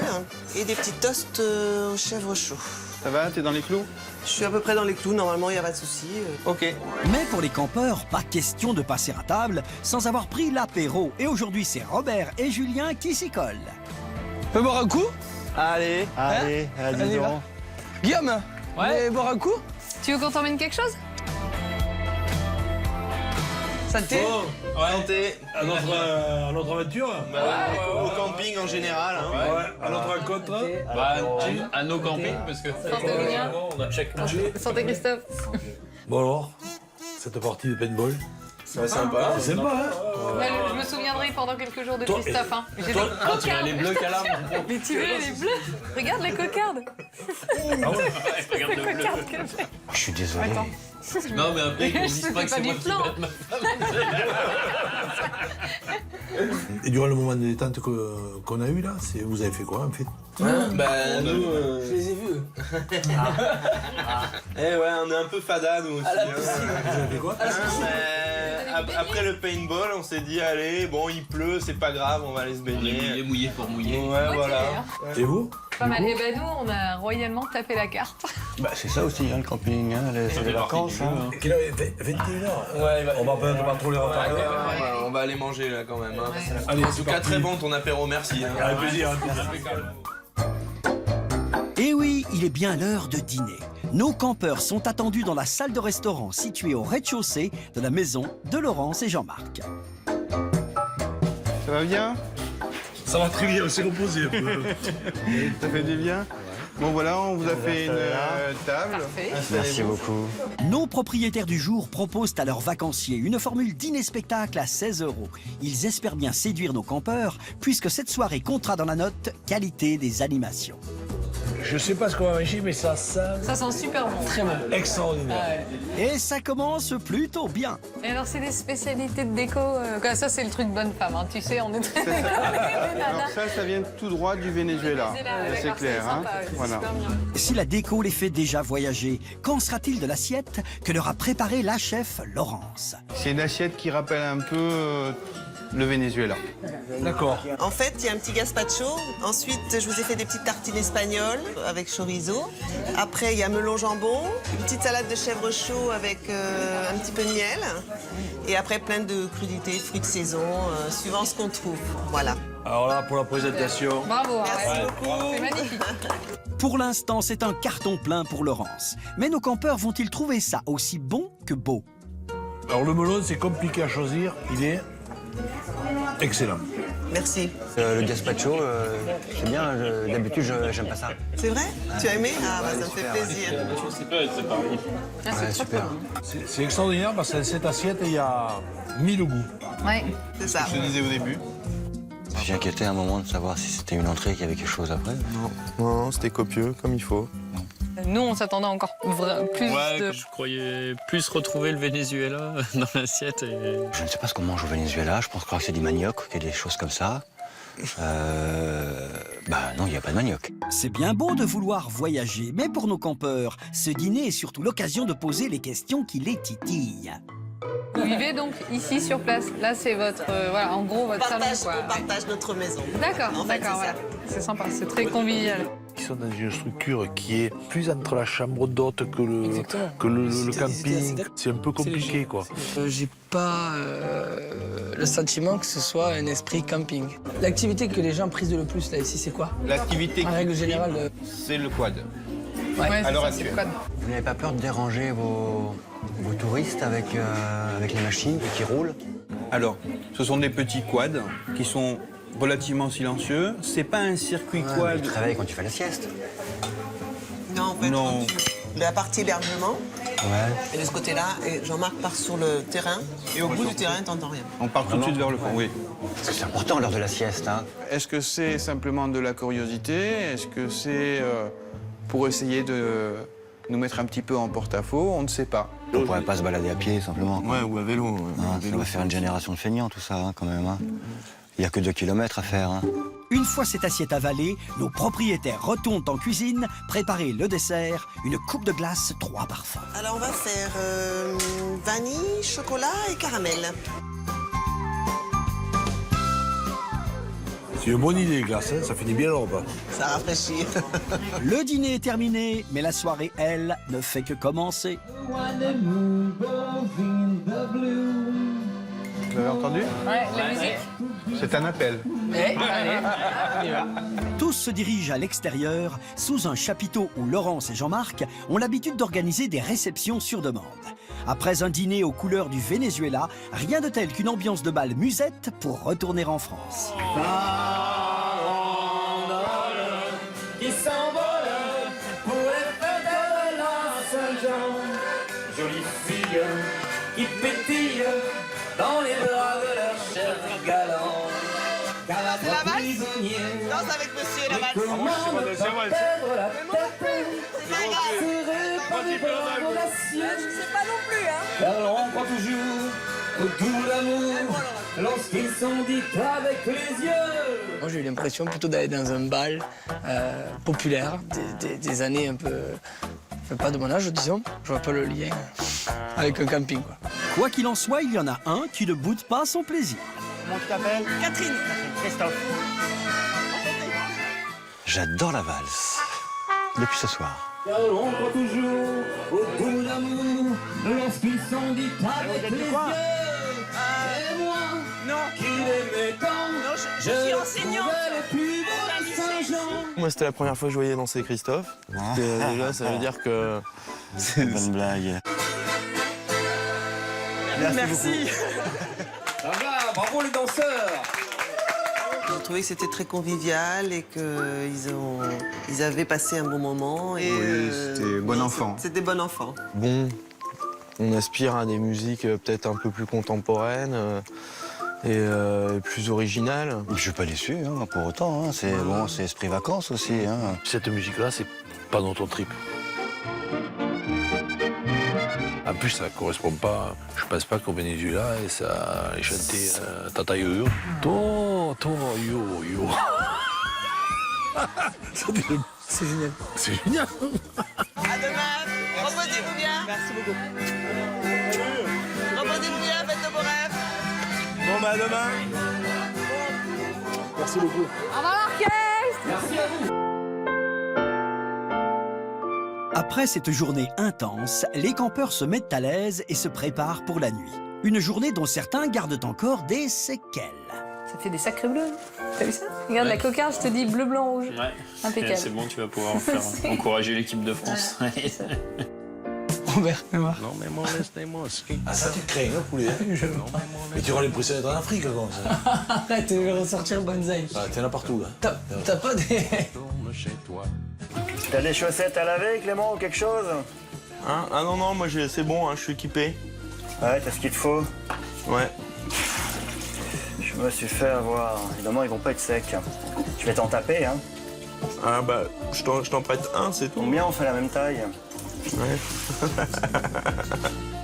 et des petits toasts au chèvre chaud. Ça va? T'es dans les clous? Je suis à peu près dans les clous, normalement, il n'y a pas de souci. Ok. Mais pour les campeurs, pas question de passer à table sans avoir pris l'apéro. Et aujourd'hui, c'est Robert et Julien qui s'y collent. On peut boire un coup? Allez, Allez, vas-y va. donc. Guillaume, Ouais. vous voulez boire un coup? Tu veux qu'on t'emmène quelque chose? Santé? Santé. À notre aventure? Au camping en général. Hein. À notre rencontre? À nos campings, parce que Santé, Julien. On a chaque budget. Santé, Christophe. Bon alors, cette partie de paintball, C'est sympa. c'est sympa, hein? Ouais, je me souviendrai pendant quelques jours de Toi, Christophe. Hein. J'ai des tu as cocardes. les bleus qu'à l'âme. Mais tu veux les bleus? Regarde les cocardes. Regarde Les le bleu. cocardes que j'ai. Je suis désolé. Attends. Non, mais après, ils ne disent C'est pas que pas c'est du moi qui flan. pète ma femme. Et durant le moment de détente qu'on a eu là, vous avez fait quoi en fait? Bah, nous, je les ai vus. Eh ouais, on est un peu fada, nous aussi. Vous avez fait quoi? après le paintball, on s'est dit, allez, bon, il pleut, c'est pas grave, on va aller se baigner. Mouiller pour mouiller. Ouais, voilà. Et vous? Pas mal. Et ben nous, on a royalement tapé la carte. Bah, c'est ça aussi, hein, le camping, hein, c'est les vacances. Hein. Quelle heure? 21h. Ouais, On va pas trop les retarder. on va aller manger là quand même. Hein. Allez, En tout cas, très bon ton apéro, merci. Hein. Avec plaisir. Et oui, il est bien l'heure de dîner. Nos campeurs sont attendus dans la salle de restaurant située au rez-de-chaussée de la maison de Laurence et Jean-Marc. Ça va bien? Ça va très bien, on s'est reposé un peu. Ça fait du bien? Bon voilà, on vous a fait une table. Parfait. Merci beaucoup. Nos propriétaires du jour proposent à leurs vacanciers une formule dîner-spectacle à 16 €. Ils espèrent bien séduire nos campeurs, puisque cette soirée comptera dans la note qualité des animations. Je sais pas ce qu'on va manger, mais ça sent Ça sent super bon. Très bon. extraordinaire. Et ça commence plutôt bien. Et alors, c'est des spécialités de déco. Ça, c'est le truc bonne femme, hein. Tu sais, on est très... Alors ça vient tout droit du Venezuela. C'est clair, hein? Voilà. Si la déco les fait déjà voyager, qu'en sera-t-il de l'assiette que leur a préparée la chef Laurence? C'est une assiette qui rappelle un peu le Venezuela. D'accord. En fait, il y a un petit gazpacho. Ensuite, je vous ai fait des petites tartines espagnoles avec chorizo. Après, il y a melon jambon, une petite salade de chèvre chaud avec un petit peu de miel. Et après, plein de crudités, fruits de saison, suivant ce qu'on trouve. Voilà. Alors là, pour la présentation. Bravo. Merci beaucoup. C'est magnifique. Pour l'instant, c'est un carton plein pour Laurence. Mais nos campeurs vont-ils trouver ça aussi bon que beau? Alors le melon, c'est compliqué à choisir. Il est excellent. Merci. Le gazpacho, c'est bien, d'habitude, j'aime pas ça. C'est vrai? Tu as aimé? Ah, bah, ça me fait plaisir. Ouais, super. C'est extraordinaire parce que cette assiette, il y a 1000 goûts. Ouais. C'est ça. Je te disais au début. J'ai inquiété un moment de savoir si c'était une entrée, qu'il y avait quelque chose après. Non, c'était copieux, comme il faut. Nous, on s'attendait encore plus de... Je croyais plus retrouver le Venezuela dans l'assiette. Et... Je ne sais pas ce qu'on mange au Venezuela, je pense que c'est du manioc, qu'il y a des choses comme ça. Bah non, il n'y a pas de manioc. C'est bien beau de vouloir voyager, mais pour nos campeurs, ce dîner est surtout l'occasion de poser les questions qui les titillent. Vous vivez donc ici sur place. Là, c'est votre, voilà, en gros, votre salon, quoi. On partage notre maison. D'accord, En fait, d'accord, c'est ça. voilà. C'est sympa, c'est très convivial. Ils sont dans une structure qui est plus entre la chambre d'hôte que le camping. C'est un peu compliqué, quoi. J'ai pas le sentiment que ce soit un esprit camping. L'activité que les gens prisent le plus là ici, c'est quoi? L'activité En règle générale, c'est le quad. Ouais, à l'heure c'est ça, c'est actuelle. le code. Vous n'avez pas peur de déranger vos touristes avec les machines qui roulent? Alors, ce sont des petits quads qui sont relativement silencieux. C'est pas un circuit Ouais, mais quad. tu te réveilles quand tu fais la sieste. Non, en fait, Non. la partie hébergement, Ouais. et de ce côté-là, et Jean-Marc part sur le terrain, et au bout du terrain, t'entends rien. On part tout de suite vers le fond, oui. Parce que c'est important l'heure de la sieste, hein. Est-ce que c'est simplement de la curiosité? Est-ce que c'est pour essayer de nous mettre un petit peu en porte-à-faux? On ne sait pas. On pourrait pas se balader à pied, simplement. Quoi. Ouais, ou à vélo. Hein, ça va faire une génération de feignants, tout ça, hein, quand même. Hein. Il n'y a que 2 kilomètres à faire. Hein. Une fois cette assiette avalée, nos propriétaires retournent en cuisine, préparer le dessert, une coupe de glace, 3 parfums. Alors, on va faire vanille, chocolat et caramel. C'est une bonne idée, glace, hein, ça finit bien le repas. Ça rafraîchit. Le dîner est terminé, mais la soirée, elle, ne fait que commencer. Vous avez entendu? Ouais, la musique. C'est un appel. Tous se dirigent à l'extérieur, sous un chapiteau où Laurence et Jean-Marc ont l'habitude d'organiser des réceptions sur demande. Après un dîner aux couleurs du Venezuela, rien de tel qu'une ambiance de bal musette pour retourner en France. Qui s'envole pour les fêtes de la Saint-Jean. Jolie fille qui pétille dans les bras de leur cher galant. C'est la valse? Danse avec monsieur la valse. Comment ne pas perdre la tête? C'est pas grave. Serré par des bras audacieux. Je sais pas non plus, hein. Car on croit toujours au doux l'amour lorsqu'ils sont dits avec les yeux. moi j'ai eu l'impression plutôt d'aller dans un bal populaire, des années un peu pas de mon âge, disons. Je vois pas le lien avec un camping, quoi. Quoi qu'il en soit, il y en a un qui ne boude pas son plaisir. Comment tu t'appelles? Catherine. Christophe. J'adore la valse. Depuis ce soir. Car on croit toujours au bout d'amour lorsqu'ils sont dit avec les yeux. Et moi, qui l'aimais tant, je suis enseignante. le plus beau de Saint-Jean. Moi, c'était la première fois que je voyais danser Christophe. Déjà, ça veut dire que... C'est une bonne blague. Merci. Ça va, bravo les danseurs. J'ai trouvé que c'était très convivial et qu'ils avaient passé un bon moment. Et, Oui, c'était bon enfant. C'était bon enfant. Bon, on aspire à des musiques peut-être un peu plus contemporaines et plus originales. Je suis pas déçu, hein, pour autant. Hein. C'est bon, c'est esprit vacances aussi. Hein. Cette musique-là, c'est pas notre trip. En plus, ça correspond pas. Je pense pas qu'au Venezuela, et ça allait chanter Tata Yo-Yo. To, yo, yo. C'est génial. C'est génial. À demain. Reposez-vous bien. Merci beaucoup. Reposez-vous bien, faites de beaux rêves. Bon, bah, à demain. Merci beaucoup. Au revoir l'orchestre. Merci à vous. Après cette journée intense, les campeurs se mettent à l'aise et se préparent pour la nuit. Une journée dont certains gardent encore des séquelles. Ça fait des sacrés bleus. T'as vu ça? Regarde la cocarde, je te dis bleu, blanc, rouge. Ouais. Impeccable. C'est bon, tu vas pouvoir encourager l'équipe de France. Robert, fais-moi. Non, mais moi, laisse-moi. Ah, ça, tu te crains, hein, poulet? Mais tu auras l'impression d'être en Afrique, comme ça. Arrête, je vais ressortir Banzai. Ah, t'en as partout, là. T'as pas des... T'as des chaussettes à laver, Clément, ou quelque chose? Hein? Ah non, non, moi, c'est bon, hein, je suis équipé. Ouais, t'as ce qu'il te faut. Ouais. Je me suis fait avoir. Évidemment, ils vont pas être secs. Je vais t'en taper, hein. Ah bah, je t'en prête un, c'est tout. Combien on fait la même taille? Ouais.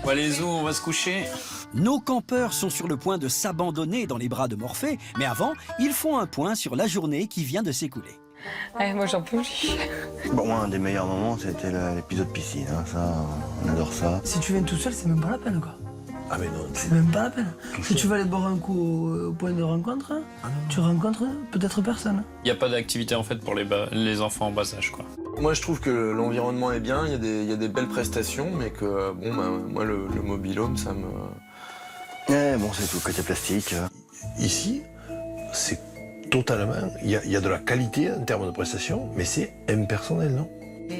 Bon, allez, Zou, on va se coucher. Nos campeurs sont sur le point de s'abandonner dans les bras de Morphée, mais avant, ils font un point sur la journée qui vient de s'écouler. Ouais, moi j'en peux plus. Bon, moi, un des meilleurs moments, c'était l'épisode piscine. Hein. Ça, on adore ça. Si tu viens tout seul, c'est même pas la peine, quoi. Ah, mais non. C'est même pas la peine. Si tu vas aller boire un coup au point de rencontre, tu rencontres peut-être personne. Il n'y a pas d'activité en fait pour les enfants en bas âge, quoi. Moi, je trouve que l'environnement est bien, il y a des belles prestations, mais que, bon, bah, moi, le mobil-home, ça me... Eh, bon, c'est tout, côté plastique. Ici, c'est totalement... Il y a de la qualité en termes de prestations, mais c'est impersonnel, non?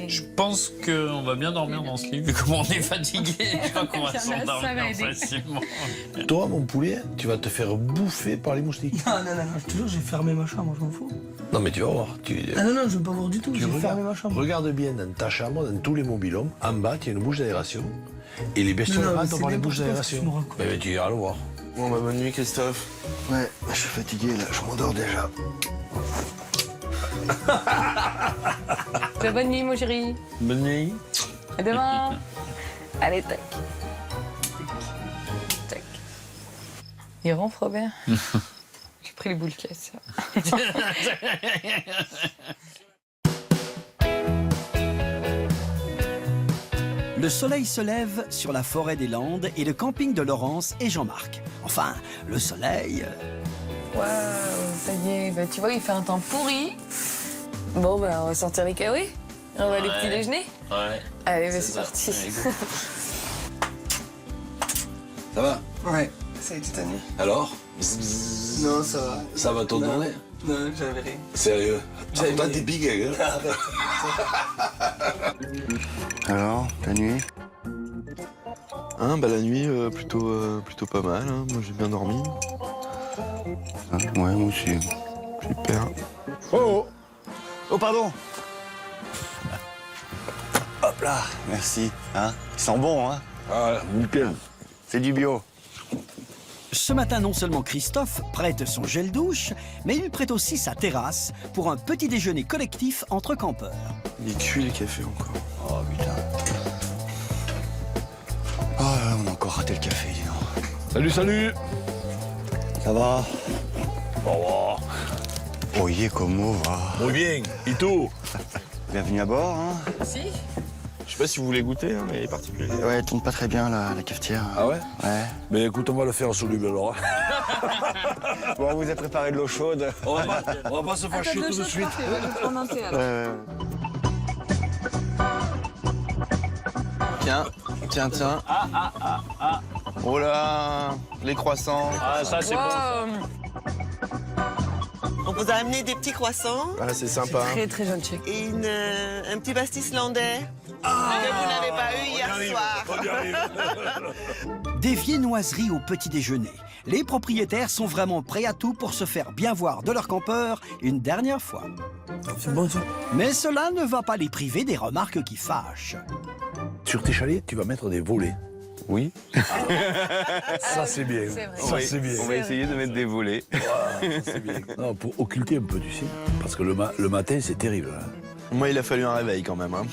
Je pense qu'on va bien dormir dans ce lit, vu comment on est fatigué. Je crois qu'on va Ça va s'endormir aider. facilement. Toi, mon poulet, tu vas te faire bouffer par les moustiques. Non, je te jure, j'ai fermé ma chambre, je m'en fous. Non, mais tu vas voir. Ah non, je veux pas voir du tout, j'ai fermé ma chambre. Regarde bien dans ta chambre, dans tous les mobil-homes, en bas, il y a une bouche d'aération. Et les bestioles Non, mais rentrent c'est par les n'importe bouches quoi ce que tu me d'aération. racontes. Mais tu iras le voir. Bon, bah, bonne nuit, Christophe. Ouais, je suis fatigué, là, je m'endors déjà. Bonne nuit, mon chéri. Bonne nuit. À demain. Allez, tac. Tac. Il rentre, Robert. J'ai pris les boules caisses. Le soleil se lève sur la forêt des Landes et le camping de Laurence et Jean-Marc. Enfin, le soleil... Waouh, ça y est. Bah, tu vois, il fait un temps pourri. Bon, bah, on va sortir les kawaii. On va aller petit déjeuner. Ouais. Allez, bah, c'est parti. Ça va? Ouais, ça a été ta nuit. Alors? Non, ça va. Ça va ton tourner? Non, j'avais rien. Sérieux? J'avais Pourtant, mis- t'es big, hein? Alors, ta nuit? Hein, bah, la nuit, plutôt pas mal. Hein. Moi, j'ai bien dormi. Ah, ouais, moi aussi. Super. Oh! Oh, pardon! Hop là, merci. Hein? Ils sont bons, hein? Ah, nickel. C'est du bio. Ce matin, non seulement Christophe prête son gel douche, mais il prête aussi sa terrasse pour un petit déjeuner collectif entre campeurs. Il est cuit, le café, encore. Oh, putain. Oh, là, on a encore raté le café, dis donc. Salut, salut! Ça va? Au revoir. Oye, comment va? Muy bien. Et tout? Bienvenue à bord, hein? Si. Je sais pas si vous voulez goûter, hein, mais il est particulier. Ouais, elle tourne pas très bien la cafetière. Ah ouais? Ouais. Mais écoute, on va le faire en soluble alors. Bon, on vous a préparé de l'eau chaude. On va pas se fâcher tout de suite. Tiens. Oh là, les croissants. Ah, ça, c'est bon. On vous a amené des petits croissants Ah, c'est sympa. Très gentil. et un petit pastis islandais que vous n'avez pas eu hier soir. Des viennoiseries au petit déjeuner. Les propriétaires sont vraiment prêts à tout pour se faire bien voir de leur campeur une dernière fois. C'est bon ça. Mais cela ne va pas les priver des remarques qui fâchent. Sur tes chalets, tu vas mettre des volets. Oui. Ça c'est bien. C'est vrai. Ça c'est bien. On va essayer de mettre des volets. C'est bien. Non, pour occulter un peu, tu sais. Parce que le matin, c'est terrible. Hein. Moi, il a fallu un réveil quand même. Hein.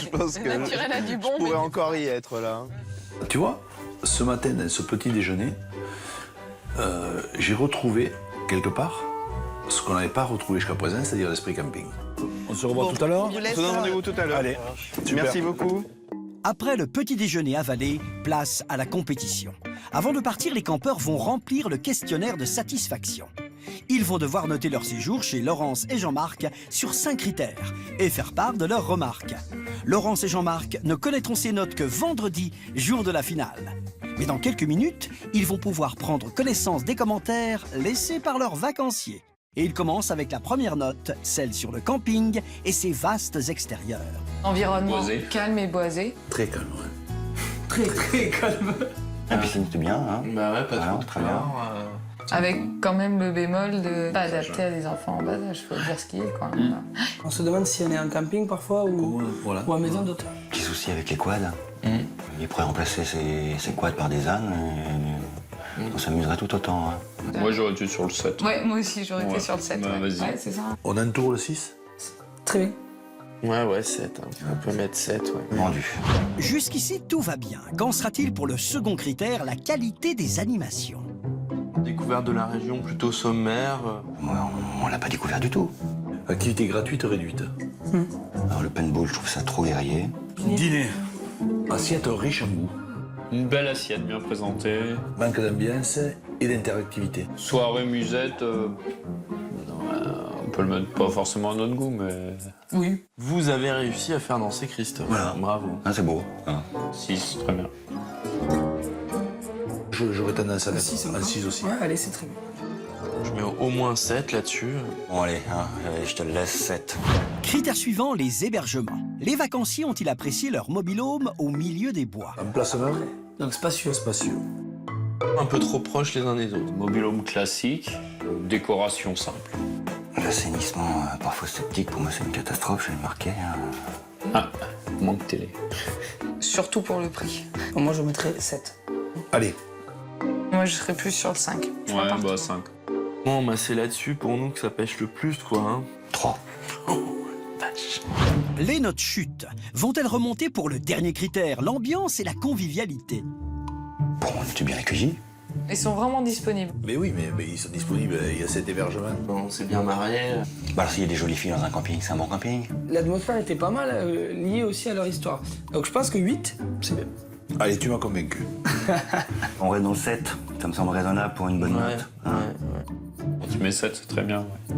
Je pense que naturel a du bon, je pourrais mais- encore y être là. Tu vois, ce matin, dans ce petit déjeuner, j'ai retrouvé quelque part ce qu'on n'avait pas retrouvé jusqu'à présent, c'est-à-dire l'esprit camping. On se revoit tout à l'heure. On vous laisse. On se donne rendez-vous tout à l'heure. Allez, super. Merci beaucoup. Après le petit déjeuner avalé, place à la compétition. Avant de partir, les campeurs vont remplir le questionnaire de satisfaction. Ils vont devoir noter leur séjour chez Laurence et Jean-Marc sur 5 critères et faire part de leurs remarques. Laurence et Jean-Marc ne connaîtront ces notes que vendredi, jour de la finale. Mais dans quelques minutes, ils vont pouvoir prendre connaissance des commentaires laissés par leurs vacanciers. Et ils commencent avec la première note, celle sur le camping et ses vastes extérieurs. Environnement Boisé. calme et boisé. Très calme. Ouais. Très calme. La piscine, c'était bien, hein? Bah ouais, pas Voilà, trop très bien. Avec quand même le bémol de pas adapté à des enfants en bas âge, faut dire ce qui est quoi. On se demande si on est en camping parfois ou Voilà. à maison d'auteur. Petit souci avec les quads. Il pourrait remplacer ses quads par des ânes. On s'amuserait tout autant. Hein. Moi, j'aurais été sur le 7. Ouais, moi aussi j'aurais été sur le 7. Bah, ouais. vas-y. Ouais, c'est ça. On entoure le 6. Très bien. Ouais, 7. Hein. On peut mettre 7, ouais. Vendu. Jusqu'ici, tout va bien. Qu'en sera-t-il pour le second critère, la qualité des animations? Découverte de la région plutôt sommaire. Moi, on l'a pas découvert du tout. Activité gratuite réduite. Alors le paintball, je trouve ça trop guerrier. Dîner. Assiette riche en goût. Une belle assiette bien présentée. Manque d'ambiance et d'interactivité. Soirée musette, on peut le mettre pas forcément à notre goût, mais Oui. Vous avez réussi à faire danser Christophe. Voilà. Bravo. Ah, c'est beau. Hein. 6, très bien. J'aurais tendance à mettre Si, c'est un bon. 6 aussi. Ouais, allez, c'est très bien. Je mets au moins 7 là-dessus. Bon, allez, hein, je te le laisse 7. Critère suivant, les hébergements. Les vacanciers ont-ils apprécié leur mobil-home au milieu des bois? Emplacement Donc spacieux. spacieux. Un peu trop proches les uns des autres. Mobil-home classique, décoration simple. L'assainissement, parfois sceptique, pour moi c'est une catastrophe, je l'ai marqué. Hein. Ah, manque télé. Surtout pour le prix. Moi, je mettrais 7. Allez, Moi je serais plus sur le 5. Ouais, bah 5. Bon, bah c'est là-dessus pour nous que ça pêche le plus, quoi. Hein. 3. Les notes chutent. Vont-elles remonter pour le dernier critère, l'ambiance et la convivialité? Bon, on était bien accueillis. Ils sont vraiment disponibles. mais oui, mais ils sont disponibles, il y a cet hébergement. Bon, on s'est bien marré. Bah alors s'il y a des jolies filles dans un camping, c'est un bon camping. L'atmosphère était pas mal liée aussi à leur histoire. Donc je pense que 8, c'est bien. Allez, tu m'as convaincu. On reste dans le 7, ça me semble raisonnable pour une bonne Ouais, note. ouais. Tu mets 7, c'est très bien. Ouais.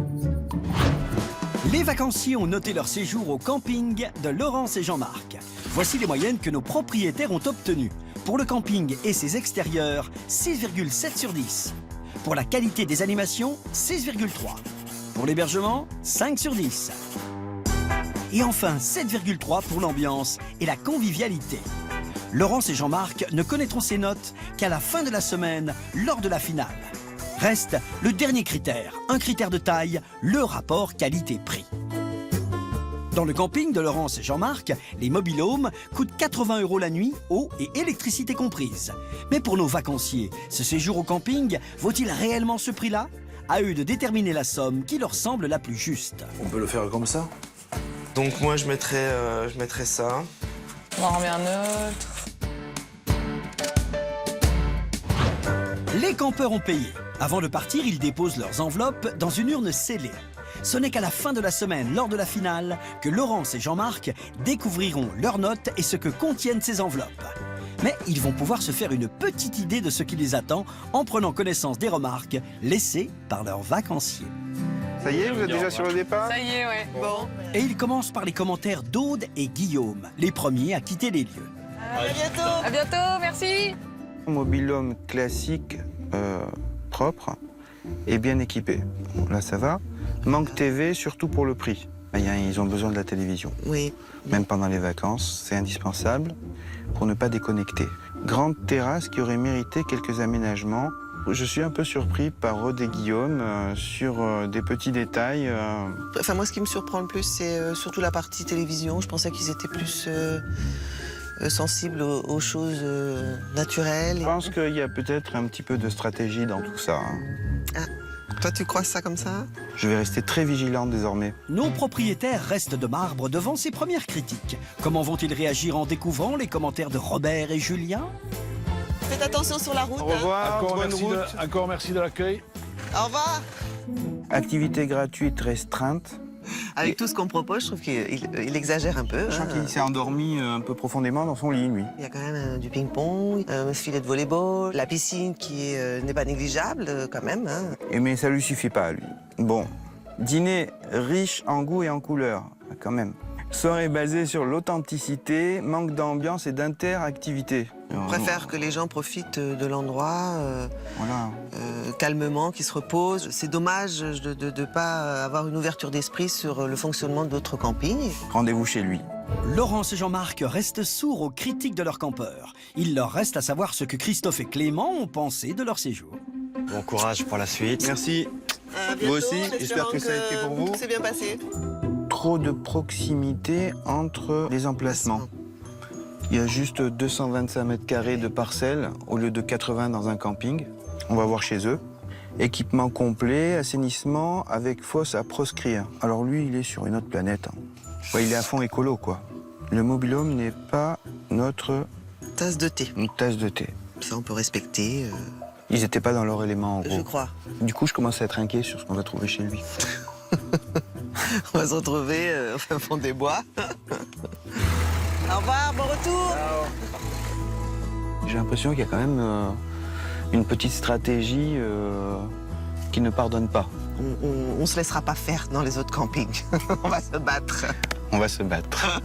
Les vacanciers ont noté leur séjour au camping de Laurence et Jean-Marc. Voici les moyennes que nos propriétaires ont obtenues. Pour le camping et ses extérieurs, 6,7 sur 10. Pour la qualité des animations, 6,3. Pour l'hébergement, 5 sur 10. Et enfin, 7,3 pour l'ambiance et la convivialité. Laurence et Jean-Marc ne connaîtront ces notes qu'à la fin de la semaine, lors de la finale. Reste le dernier critère, un critère de taille, le rapport qualité-prix. Dans le camping de Laurence et Jean-Marc, les mobil-homes coûtent 80 € la nuit, eau et électricité comprises. Mais pour nos vacanciers, ce séjour au camping vaut-il réellement ce prix-là? À eux de déterminer la somme qui leur semble la plus juste. On peut le faire comme ça? Donc moi, je mettrais ça. On en remet un autre. Les campeurs ont payé. Avant de partir, ils déposent leurs enveloppes dans une urne scellée. Ce n'est qu'à la fin de la semaine, lors de la finale, que Laurence et Jean-Marc découvriront leurs notes et ce que contiennent ces enveloppes. Mais ils vont pouvoir se faire une petite idée de ce qui les attend en prenant connaissance des remarques laissées par leurs vacanciers. Ça y est, vous êtes déjà sur le départ? Ça y est, ouais. Bon. Et ils commencent par les commentaires d'Aude et Guillaume, les premiers à quitter les lieux. À bientôt. À bientôt, merci. Mobil-home classique, propre et bien équipé. Bon, là, ça va. Manque TV, surtout pour le prix. Ils ont besoin de la télévision. Oui. Même pendant les vacances, c'est indispensable pour ne pas déconnecter. Grande terrasse qui aurait mérité quelques aménagements. Je suis un peu surpris par Aude et Guillaume sur des petits détails. Enfin, moi, ce qui me surprend le plus, c'est surtout la partie télévision. Je pensais qu'ils étaient plus sensibles aux choses naturelles. Je pense qu'il y a peut-être un petit peu de stratégie dans tout ça. Ah, toi, tu crois ça comme ça? Je vais rester très vigilant désormais. Nos propriétaires restent de marbre devant ces premières critiques. Comment vont-ils réagir en découvrant les commentaires de Robert et Julien? Faites attention sur la route. Au revoir, bonne route. Encore merci de l'accueil. Au revoir. Activité gratuite restreinte. Avec tout ce qu'on propose, je trouve qu'il exagère un peu. Je sens qu'il s'est endormi un peu profondément dans son lit, lui. Il y a quand même du ping-pong, un filet de volley-ball, la piscine qui n'est pas négligeable quand même. Mais ça lui suffit pas, lui. Bon, dîner riche en goût et en couleurs, quand même. Soirée basée sur l'authenticité, manque d'ambiance et d'interactivité. On préfère que les gens profitent de l'endroit Voilà. calmement, qu'ils se reposent. C'est dommage de ne pas avoir une ouverture d'esprit sur le fonctionnement d'autres campings. Rendez-vous chez lui. Laurence et Jean-Marc restent sourds aux critiques de leurs campeurs. Il leur reste à savoir ce que Christophe et Clément ont pensé de leur séjour. Bon courage pour la suite. Merci. À bientôt, Vous aussi, j'espère que ça a été pour vous. Tout s'est bien passé. Trop de proximité entre les emplacements. Il y a juste 225 mètres carrés de parcelles au lieu de 80 dans un camping. On va voir chez eux. Équipement complet, assainissement avec fosse à proscrire. Alors lui, il est sur une autre planète. Ouais, il est à fond écolo, quoi. Le mobil-home n'est pas notre... Tasse de thé. Une tasse de thé. Ça, on peut respecter. Ils n'étaient pas dans leur élément, en gros. Je crois. Du coup, je commence à être inquiet sur ce qu'on va trouver chez lui. On va se retrouver au fin fond des bois. Au revoir, bon retour. J'ai l'impression qu'il y a quand même une petite stratégie qui ne pardonne pas. On se laissera pas faire dans les autres campings. On va se battre. On va se battre.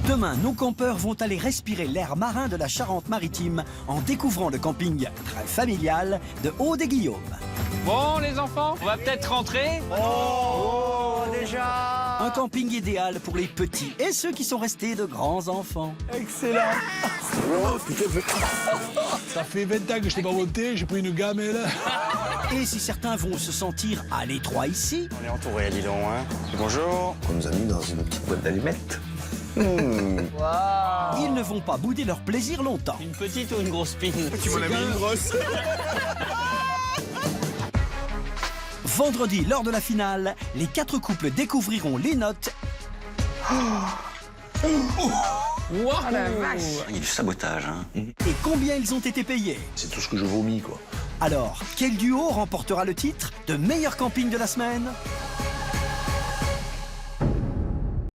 Demain, nos campeurs vont aller respirer l'air marin de la Charente-Maritime en découvrant le camping très familial de Aude et Guillaume. Bon, les enfants, on va peut-être rentrer. Oh, déjà. Un camping idéal pour les petits et ceux qui sont restés de grands enfants. Excellent. Ça fait 20 ans que je t'ai pas monté, j'ai pris une gamelle. Et si certains vont se sentir à l'étroit ici, On est entouré, dis donc, hein. Bonjour. On nous a mis dans une petite boîte d'allumettes. ils ne vont pas bouder leur plaisir longtemps. Une petite ou une grosse pine? Tu m'en as mis une grosse. Vendredi, lors de la finale, les 4 couples découvriront les notes Oh la vache! Il y a du sabotage, hein. et combien ils ont été payés. C'est tout ce que je vomis, quoi. Alors, quel duo remportera le titre de meilleur camping de la semaine?